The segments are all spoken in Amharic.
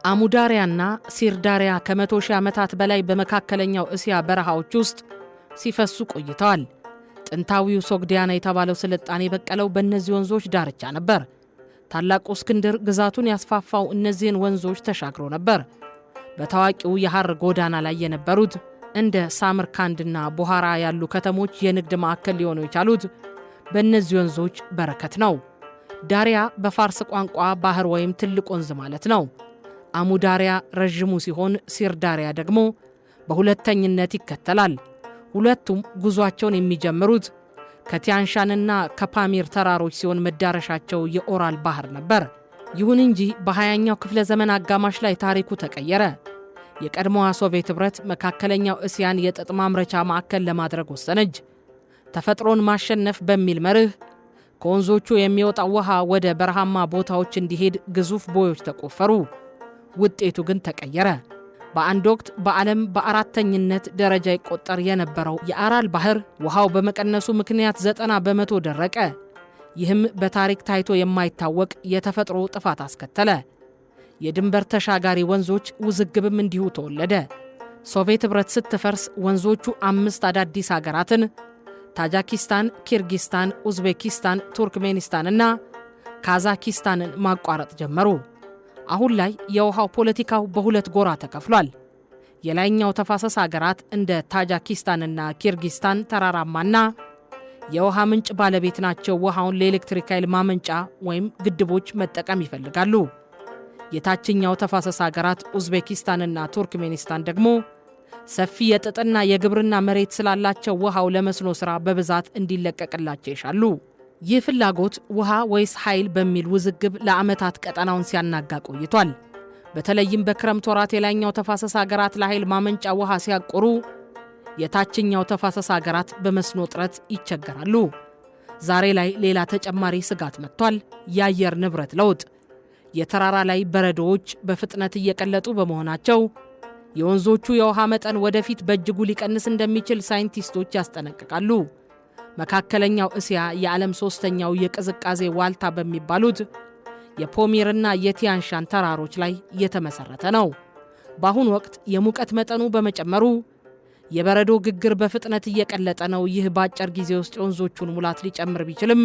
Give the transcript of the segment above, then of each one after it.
አሙዳሪያና ሲርዳሪያ ከመቶ ሺህ ዓመታት በላይ በመካከለኛው እስያ በረሃዎች ውስጥ ሲፈሱ ቆይተዋል። ጥንታዊው ሶግዲያና የተባለው ስልጣኔ በቀለው በእነዚህ ወንዞች ዳርቻ ነበር። ታላቁ እስክንድር ግዛቱን ያስፋፋው እነዚህን ወንዞች ተሻግሮ ነበር። በታዋቂው የሐር ጎዳና ላይ የነበሩት እንደ ሳምርካንድና ቡሃራ ያሉ ከተሞች የንግድ ማዕከል ሊሆኑ የቻሉት በእነዚህ ወንዞች በረከት ነው። ዳሪያ በፋርስ ቋንቋ ባህር ወይም ትልቅ ወንዝ ማለት ነው። አሙዳሪያ ረዥሙ ሲሆን ሲርዳሪያ ደግሞ በሁለተኝነት ይከተላል። ሁለቱም ጉዟቸውን የሚጀምሩት ከቲያንሻንና ከፓሚር ተራሮች ሲሆን መዳረሻቸው የኦራል ባህር ነበር። ይሁን እንጂ በ20ኛው ክፍለ ዘመን አጋማሽ ላይ ታሪኩ ተቀየረ። የቀድሞዋ ሶቪየት ኅብረት መካከለኛው እስያን የጥጥ ማምረቻ ማዕከል ለማድረግ ወሰነች። ተፈጥሮን ማሸነፍ በሚል መርህ ከወንዞቹ የሚወጣው ውሃ ወደ በረሃማ ቦታዎች እንዲሄድ ግዙፍ ቦዮች ተቆፈሩ። ውጤቱ ግን ተቀየረ። በአንድ ወቅት በዓለም በአራተኝነት ደረጃ ይቆጠር የነበረው የአራል ባህር ውሃው በመቀነሱ ምክንያት 90 በመቶ ደረቀ። ይህም በታሪክ ታይቶ የማይታወቅ የተፈጥሮ ጥፋት አስከተለ። የድንበር ተሻጋሪ ወንዞች ውዝግብም እንዲሁ ተወለደ። ሶቪየት ኅብረት ስትፈርስ ወንዞቹ 5 አዳዲስ ሀገራትን ታጃኪስታን፣ ኪርጊስታን፣ ኡዝቤኪስታን፣ ቱርክሜኒስታንና ካዛኪስታንን ማቋረጥ ጀመሩ። አሁን ላይ የውሃው ፖለቲካው በሁለት ጎራ ተከፍሏል። የላይኛው ተፋሰስ ሀገራት እንደ ታጃኪስታንና ኪርጊስታን ተራራማና የውሃ ምንጭ ባለቤት ናቸው። ውሃውን ለኤሌክትሪክ ኃይል ማመንጫ ወይም ግድቦች መጠቀም ይፈልጋሉ። የታችኛው ተፋሰስ ሀገራት ኡዝቤኪስታንና ቱርክሜኒስታን ደግሞ ሰፊ የጥጥና የግብርና መሬት ስላላቸው ውሃው ለመስኖ ሥራ በብዛት እንዲለቀቅላቸው ይሻሉ። ይህ ፍላጎት ውሃ ወይስ ኃይል በሚል ውዝግብ ለዓመታት ቀጠናውን ሲያናጋ ቆይቷል። በተለይም በክረምት ወራት የላይኛው ተፋሰስ ሀገራት ለኃይል ማመንጫ ውሃ ሲያቆሩ፣ የታችኛው ተፋሰስ ሀገራት በመስኖ እጥረት ይቸገራሉ። ዛሬ ላይ ሌላ ተጨማሪ ስጋት መጥቷል። የአየር ንብረት ለውጥ። የተራራ ላይ በረዶዎች በፍጥነት እየቀለጡ በመሆናቸው የወንዞቹ የውሃ መጠን ወደፊት በእጅጉ ሊቀንስ እንደሚችል ሳይንቲስቶች ያስጠነቅቃሉ። መካከለኛው እስያ የዓለም ሶስተኛው የቅዝቃዜ ዋልታ በሚባሉት የፖሚርና የቲያንሻን ተራሮች ላይ የተመሰረተ ነው። በአሁኑ ወቅት የሙቀት መጠኑ በመጨመሩ የበረዶ ግግር በፍጥነት እየቀለጠ ነው። ይህ በአጭር ጊዜ ውስጥ የወንዞቹን ሙላት ሊጨምር ቢችልም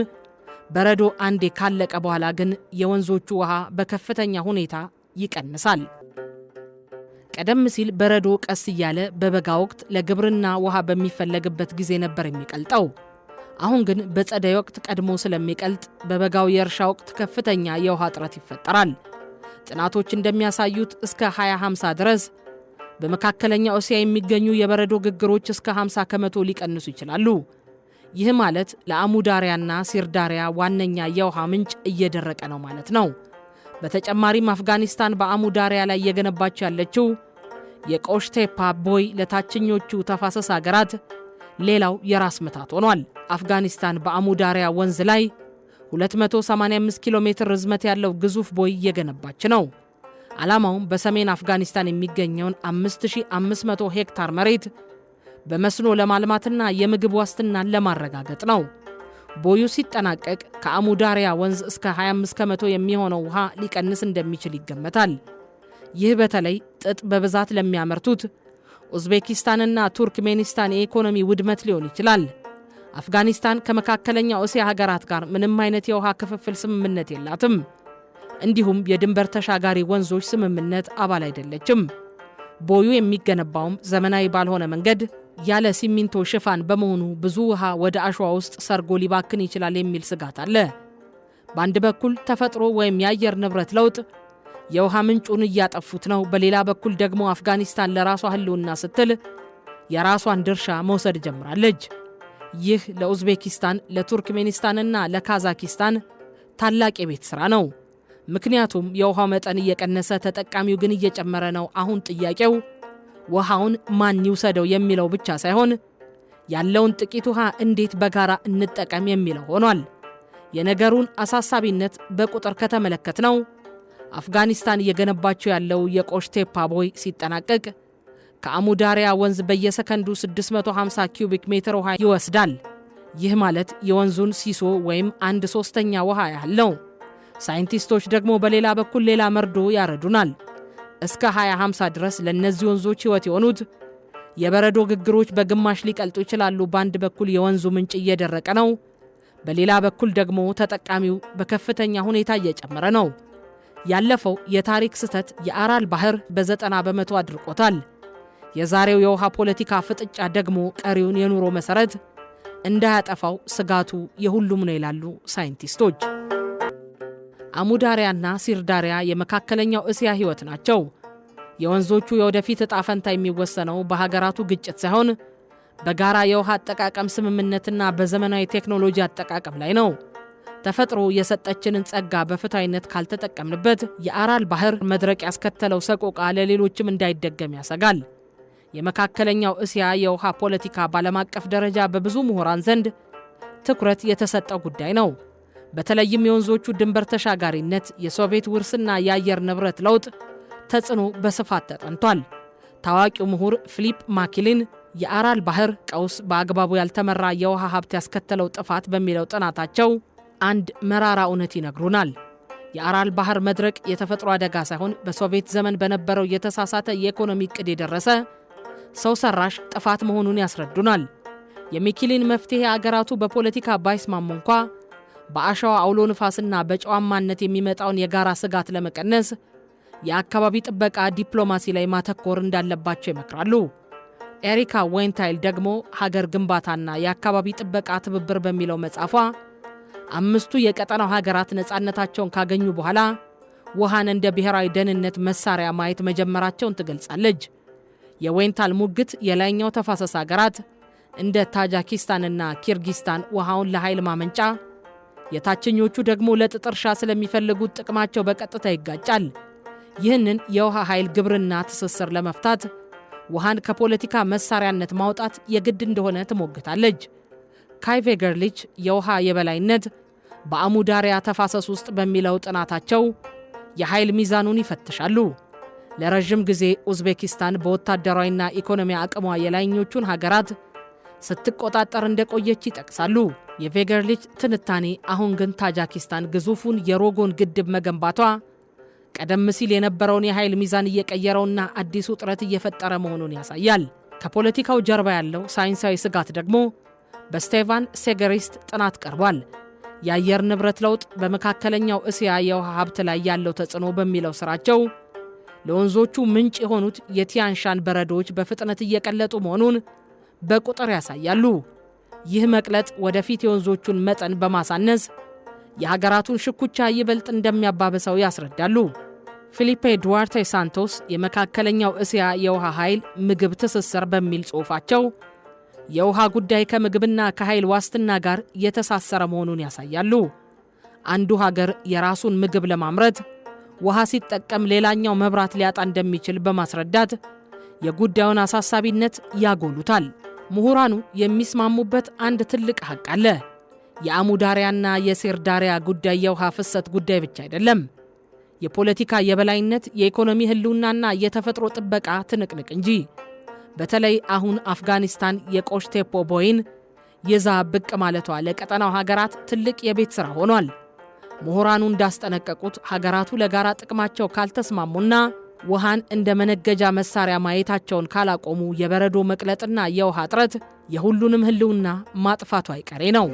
በረዶ አንዴ ካለቀ በኋላ ግን የወንዞቹ ውሃ በከፍተኛ ሁኔታ ይቀንሳል። ቀደም ሲል በረዶ ቀስ እያለ በበጋ ወቅት ለግብርና ውሃ በሚፈለግበት ጊዜ ነበር የሚቀልጠው። አሁን ግን በጸደይ ወቅት ቀድሞ ስለሚቀልጥ በበጋው የእርሻ ወቅት ከፍተኛ የውሃ እጥረት ይፈጠራል። ጥናቶች እንደሚያሳዩት እስከ 2050 ድረስ በመካከለኛው እስያ የሚገኙ የበረዶ ግግሮች እስከ 50 ከመቶ ሊቀንሱ ይችላሉ። ይህ ማለት ለአሙዳሪያና ሲርዳሪያ ዋነኛ የውሃ ምንጭ እየደረቀ ነው ማለት ነው። በተጨማሪም አፍጋኒስታን በአሙዳሪያ ላይ እየገነባች ያለችው የቆሽቴፓ ቦይ ለታችኞቹ ተፋሰስ ሀገራት ሌላው የራስ ምታት ሆኗል። አፍጋኒስታን በአሙዳሪያ ወንዝ ላይ 285 ኪሎ ሜትር ርዝመት ያለው ግዙፍ ቦይ እየገነባች ነው። ዓላማውም በሰሜን አፍጋኒስታን የሚገኘውን 5500 ሄክታር መሬት በመስኖ ለማልማትና የምግብ ዋስትናን ለማረጋገጥ ነው። ቦዩ ሲጠናቀቅ ከአሙዳሪያ ወንዝ እስከ 25 ከመቶ የሚሆነው ውሃ ሊቀንስ እንደሚችል ይገመታል። ይህ በተለይ ጥጥ በብዛት ለሚያመርቱት ኡዝቤኪስታንና ቱርክሜኒስታን የኢኮኖሚ ውድመት ሊሆን ይችላል። አፍጋኒስታን ከመካከለኛው እስያ ሀገራት ጋር ምንም አይነት የውሃ ክፍፍል ስምምነት የላትም። እንዲሁም የድንበር ተሻጋሪ ወንዞች ስምምነት አባል አይደለችም። ቦዩ የሚገነባውም ዘመናዊ ባልሆነ መንገድ ያለ ሲሚንቶ ሽፋን በመሆኑ ብዙ ውሃ ወደ አሸዋ ውስጥ ሰርጎ ሊባክን ይችላል የሚል ስጋት አለ። በአንድ በኩል ተፈጥሮ ወይም የአየር ንብረት ለውጥ የውሃ ምንጩን እያጠፉት ነው። በሌላ በኩል ደግሞ አፍጋኒስታን ለራሷ ህልውና ስትል የራሷን ድርሻ መውሰድ ጀምራለች። ይህ ለኡዝቤኪስታን፣ ለቱርክሜኒስታንና ለካዛኪስታን ታላቅ የቤት ሥራ ነው። ምክንያቱም የውሃው መጠን እየቀነሰ ተጠቃሚው ግን እየጨመረ ነው። አሁን ጥያቄው ውሃውን ማን ይውሰደው የሚለው ብቻ ሳይሆን ያለውን ጥቂት ውሃ እንዴት በጋራ እንጠቀም የሚለው ሆኗል። የነገሩን አሳሳቢነት በቁጥር ከተመለከትነው አፍጋኒስታን እየገነባቸው ያለው የቆሽቴፓ ቦይ ሲጠናቀቅ ከአሙዳሪያ ወንዝ በየሰከንዱ 650 ኪዩቢክ ሜትር ውሃ ይወስዳል። ይህ ማለት የወንዙን ሲሶ ወይም 1/3 ውሃ ያህል ነው። ሳይንቲስቶች ደግሞ በሌላ በኩል ሌላ መርዶ ያረዱናል። እስከ 2050 ድረስ ለነዚህ ወንዞች ህይወት የሆኑት የበረዶ ግግሮች በግማሽ ሊቀልጡ ይችላሉ። በአንድ በኩል የወንዙ ምንጭ እየደረቀ ነው፣ በሌላ በኩል ደግሞ ተጠቃሚው በከፍተኛ ሁኔታ እየጨመረ ነው። ያለፈው የታሪክ ስህተት የአራል ባህር በ90 በመቶ አድርቆታል። የዛሬው የውሃ ፖለቲካ ፍጥጫ ደግሞ ቀሪውን የኑሮ መሰረት እንዳያጠፋው ስጋቱ የሁሉም ነው ይላሉ ሳይንቲስቶች። አሙዳሪያና ሲርዳሪያ የመካከለኛው እስያ ህይወት ናቸው። የወንዞቹ የወደፊት ዕጣ ፈንታ የሚወሰነው በሀገራቱ ግጭት ሳይሆን በጋራ የውሃ አጠቃቀም ስምምነትና በዘመናዊ ቴክኖሎጂ አጠቃቀም ላይ ነው። ተፈጥሮ የሰጠችንን ጸጋ በፍትሃዊነት ካልተጠቀምንበት የአራል ባህር መድረቅ ያስከተለው ሰቆቃ ለሌሎችም እንዳይደገም ያሰጋል። የመካከለኛው እስያ የውሃ ፖለቲካ በዓለም አቀፍ ደረጃ በብዙ ምሁራን ዘንድ ትኩረት የተሰጠው ጉዳይ ነው። በተለይም የወንዞቹ ድንበር ተሻጋሪነት፣ የሶቪየት ውርስና የአየር ንብረት ለውጥ ተጽዕኖ በስፋት ተጠንቷል። ታዋቂው ምሁር ፊሊፕ ማኪሊን የአራል ባህር ቀውስ በአግባቡ ያልተመራ የውሃ ሀብት ያስከተለው ጥፋት በሚለው ጥናታቸው አንድ መራራ እውነት ይነግሩናል። የአራል ባህር መድረቅ የተፈጥሮ አደጋ ሳይሆን በሶቪየት ዘመን በነበረው የተሳሳተ የኢኮኖሚ ዕቅድ የደረሰ ሰው ሰራሽ ጥፋት መሆኑን ያስረዱናል። የሚኪሊን መፍትሄ አገራቱ በፖለቲካ ባይስማሙ እንኳ በአሸዋ አውሎ ንፋስና በጨዋማነት የሚመጣውን የጋራ ስጋት ለመቀነስ የአካባቢ ጥበቃ ዲፕሎማሲ ላይ ማተኮር እንዳለባቸው ይመክራሉ። ኤሪካ ዌንታይል ደግሞ ሀገር ግንባታና የአካባቢ ጥበቃ ትብብር በሚለው መጽሐፏ አምስቱ የቀጠናው ሀገራት ነፃነታቸውን ካገኙ በኋላ ውሃን እንደ ብሔራዊ ደህንነት መሳሪያ ማየት መጀመራቸውን ትገልጻለች። የዌንታል ሙግት የላይኛው ተፋሰስ ሀገራት እንደ ታጂኪስታንና ኪርጊስታን ውሃውን ለኃይል ማመንጫ፣ የታችኞቹ ደግሞ ለጥጥ እርሻ ስለሚፈልጉት ጥቅማቸው በቀጥታ ይጋጫል። ይህንን የውሃ ኃይል ግብርና ትስስር ለመፍታት ውሃን ከፖለቲካ መሳሪያነት ማውጣት የግድ እንደሆነ ትሞግታለች። ካይ ቬገርሊች የውሃ የበላይነት በአሙዳሪያ ተፋሰስ ውስጥ በሚለው ጥናታቸው የኃይል ሚዛኑን ይፈትሻሉ። ለረጅም ጊዜ ኡዝቤኪስታን በወታደራዊና ኢኮኖሚ አቅሟ የላይኞቹን ሀገራት ስትቆጣጠር እንደቆየች ይጠቅሳሉ። የቬገርሊች ትንታኔ አሁን ግን ታጂኪስታን ግዙፉን የሮጎን ግድብ መገንባቷ ቀደም ሲል የነበረውን የኃይል ሚዛን እየቀየረውና አዲስ ውጥረት እየፈጠረ መሆኑን ያሳያል። ከፖለቲካው ጀርባ ያለው ሳይንሳዊ ስጋት ደግሞ በስቴቫን ሴገሪስት ጥናት ቀርቧል። የአየር ንብረት ለውጥ በመካከለኛው እስያ የውሃ ሀብት ላይ ያለው ተጽዕኖ በሚለው ስራቸው ለወንዞቹ ምንጭ የሆኑት የቲያንሻን በረዶች በፍጥነት እየቀለጡ መሆኑን በቁጥር ያሳያሉ። ይህ መቅለጥ ወደፊት የወንዞቹን መጠን በማሳነስ የሀገራቱን ሽኩቻ ይበልጥ እንደሚያባብሰው ያስረዳሉ። ፊሊፔ ዱዋርቴ ሳንቶስ የመካከለኛው እስያ የውሃ ኃይል ምግብ ትስስር በሚል ጽሑፋቸው የውሃ ጉዳይ ከምግብና ከኃይል ዋስትና ጋር የተሳሰረ መሆኑን ያሳያሉ። አንዱ ሀገር የራሱን ምግብ ለማምረት ውሃ ሲጠቀም ሌላኛው መብራት ሊያጣ እንደሚችል በማስረዳት የጉዳዩን አሳሳቢነት ያጎሉታል። ምሁራኑ የሚስማሙበት አንድ ትልቅ ሐቅ አለ። የአሙዳሪያና የሲርዳሪያ ጉዳይ የውሃ ፍሰት ጉዳይ ብቻ አይደለም። የፖለቲካ የበላይነት፣ የኢኮኖሚ ህልውናና የተፈጥሮ ጥበቃ ትንቅንቅ እንጂ። በተለይ አሁን አፍጋኒስታን የቆሽቴፖ ቦይን ይዛ ብቅ ማለቷ ለቀጠናው ሀገራት ትልቅ የቤት ሥራ ሆኗል። ምሁራኑ እንዳስጠነቀቁት ሀገራቱ ለጋራ ጥቅማቸው ካልተስማሙና ውሃን እንደ መነገጃ መሳሪያ ማየታቸውን ካላቆሙ የበረዶ መቅለጥና የውሃ እጥረት የሁሉንም ህልውና ማጥፋቱ አይቀሬ ነው።